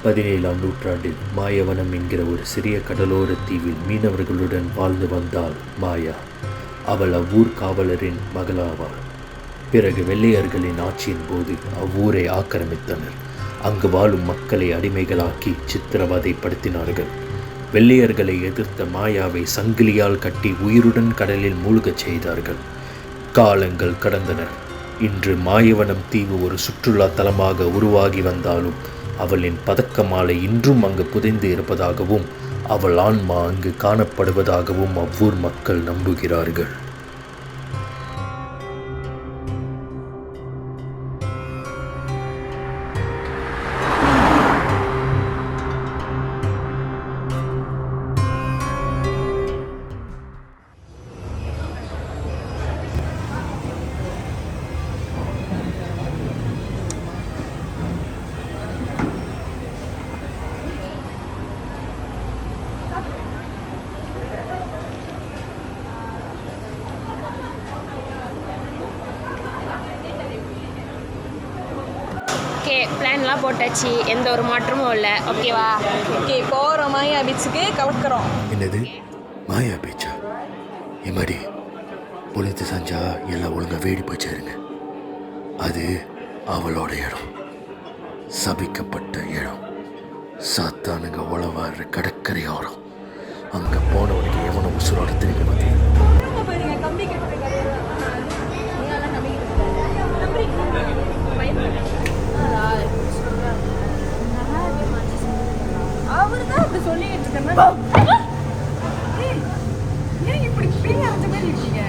17ஆம் நூற்றாண்டில் மாயவனம் என்கிற ஒரு சிறிய கடலோர தீவில் மீனவர்களுடன் வாழ்ந்து வந்தாள் மாயா. அவள் அவ்வூர் காவலரின் மகளாவாள். பிறகு வெள்ளையர்களின் ஆட்சியின் போது அவ்வூரை ஆக்கிரமித்தனர். அங்கு வாழும் மக்களை அடிமைகளாக்கி சித்திரவதைப்படுத்தினார்கள். வெள்ளையர்களை எதிர்த்த மாயாவை சங்கிலியால் கட்டி உயிருடன் கடலில் மூழ்கச் செய்தார்கள். காலங்கள் கடந்தன. இன்று மாயவனம் தீவு ஒரு சுற்றுலா தலமாக உருவாகி வந்தாலும் அவளின் பதக்க மாலை இன்றும் அங்கு புதைந்து இருப்பதாகவும் அவள் ஆன்மா அங்கு காணப்படுவதாகவும் அவ்வூர் மக்கள் நம்புகிறார்கள். ஓகே, பிளான்லாம் போட்டாச்சு, எந்த ஒரு மாற்றமும் இல்லை. ஓகேவா? ஓகே, போகிற மாயா பீச்சுக்கு கலக்கிறோம். என்னது மாயா பீச்சா? இம்மாடி பொழுது செஞ்சா எல்லாம் ஒழுங்காக வேடி போச்சாருங்க. அது அவளோட இடம், சபிக்கப்பட்ட இடம், சாத்தானுங்க உழவாடுற கடற்கரை ஓரம். அங்கே போனவனுக்கு எவனை உசுரோட திரும்பி வந்து அவர்தான் அப்படி சொல்லிட்டு இருக்கேன். ஏன் இப்படி பிரிங்க அந்த மாதிரி இருக்கீங்க?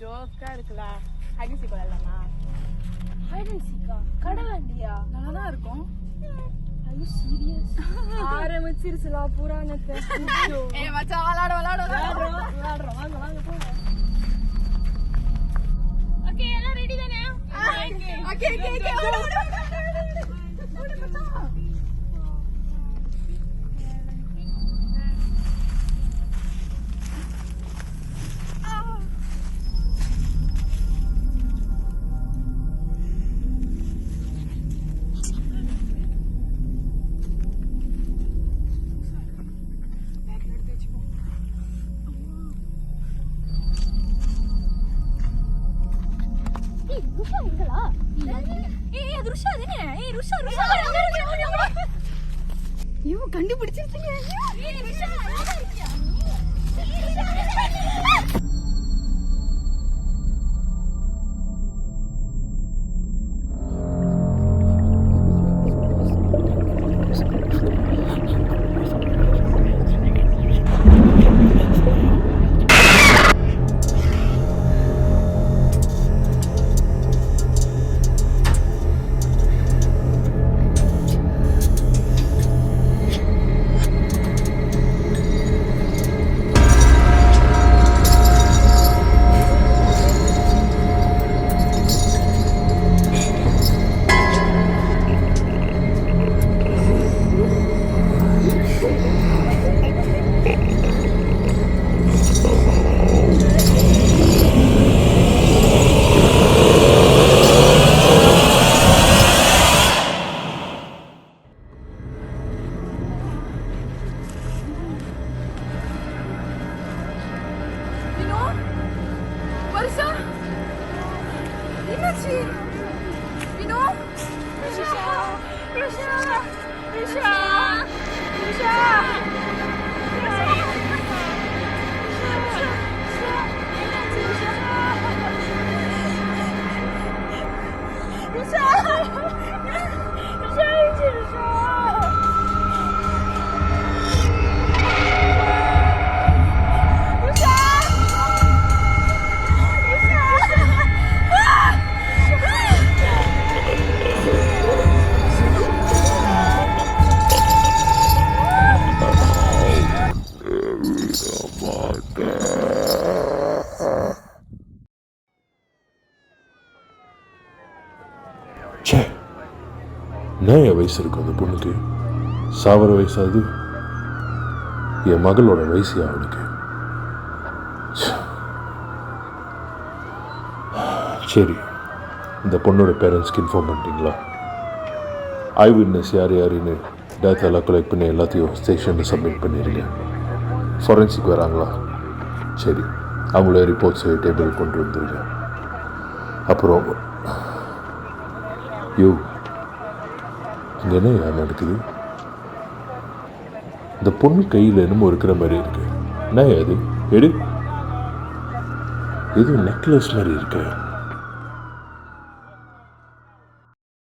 ஜோக்கா இருக்குல்ல. ஹைட் சீக் விளையாடலாமா? ஹைட் சீக்கா? கடலாண்டியா? நல்லா தான் இருக்கும். ஐயோ சீரியஸ்? ஆரம்பிச்சிருச்சுல புராணத்தை. ஏய் மச்சான், விளையாடுறோம் வாங்க வாங்க போ. ஓகே, எல்லாம் ரெடி தானே? ஓகே கண்டுபிடிச்சிருக்கீங்க. Risha! என் வயசு இருக்கும் அந்த பொண்ணுக்கு? சாவர வயசாது? என் மகளோட வயசு அவளுக்கு. சரி, இந்த பொண்ணோட பேரண்ட்ஸ்க்கு இன்ஃபார்ம் பண்ணிட்டீங்களா? ஐ விட்னஸ் யார் யாருன்னு டேட்டா எல்லாம் கலெக்ட் பண்ணி எல்லாத்தையும் ஸ்டேஷனில் சப்மிட் பண்ணிடுங்க. ஃபாரன்சிக் வராங்களா? சரி, அவங்கள ரிப்போர்ட்ஸை டேபிள் கொண்டு வந்துருங்க. அப்புறம் இங்கே என்ன நடக்குது? இந்த பொண்ணு கையில் என்னமோ இருக்கிற மாதிரி இருக்கு. என்ன அது? எது நெக்லஸ் மாதிரி இருக்கு.